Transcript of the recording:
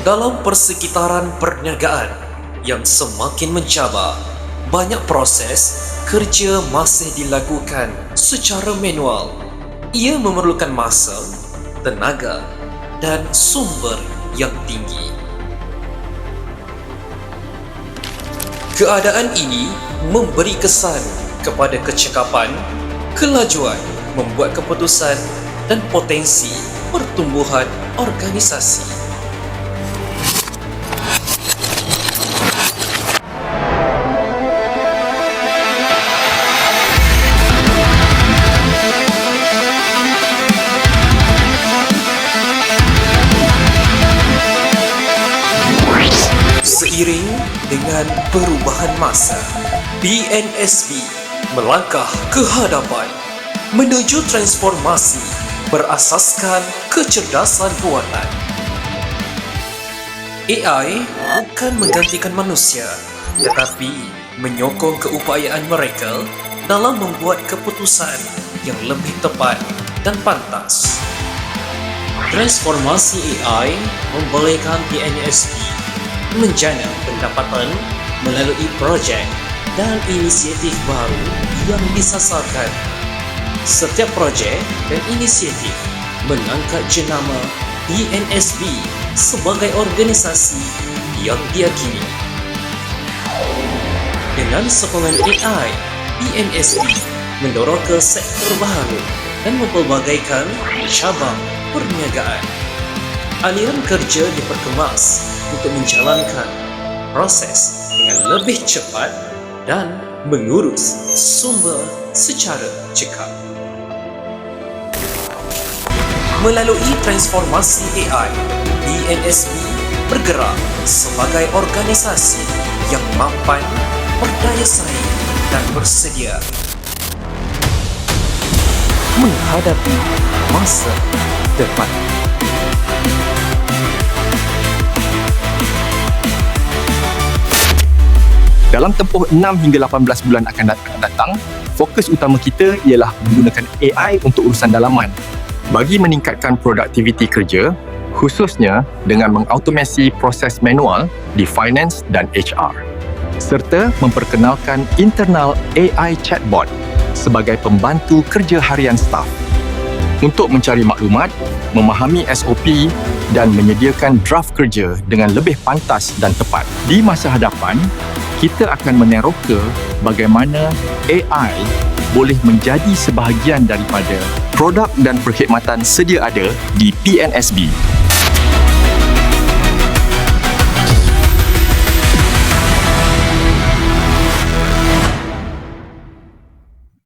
Dalam persekitaran perniagaan yang semakin mencabar, banyak proses kerja masih dilakukan secara manual. Ia memerlukan masa, tenaga dan sumber yang tinggi. Keadaan ini memberi kesan kepada kecekapan, kelajuan membuat keputusan dan potensi pertumbuhan organisasi. Seiring dengan perubahan masa, PNSB melangkah ke hadapan menuju transformasi berasaskan kecerdasan buatan. AI bukan menggantikan manusia, tetapi menyokong keupayaan mereka dalam membuat keputusan yang lebih tepat dan pantas. Transformasi AI membolehkan PNSB menjana pendapatan melalui projek dan inisiatif baru yang disasarkan. Setiap projek dan inisiatif mengangkat jenama PNSB sebagai organisasi yang diakini. Dengan sokongan AI, PNSB mendorong ke sektor baru dan mempelbagaikan cabang perniagaan. Aliran kerja diperkemas untuk menjalankan proses dengan lebih cepat dan mengurus sumber secara cekap. Melalui transformasi AI, PNSB bergerak sebagai organisasi yang mampan, berdaya saing dan bersedia menghadapi masa depan. Dalam tempoh 6 hingga 18 bulan akan datang, fokus utama kita ialah menggunakan AI untuk urusan dalaman bagi meningkatkan produktiviti kerja, khususnya dengan mengautomasi proses manual di finance dan HR, serta memperkenalkan internal AI chatbot sebagai pembantu kerja harian staf untuk mencari maklumat, memahami SOP dan menyediakan draft kerja dengan lebih pantas dan tepat. Di masa hadapan, kita akan meneroka bagaimana AI boleh menjadi sebahagian daripada produk dan perkhidmatan sedia ada di PNSB.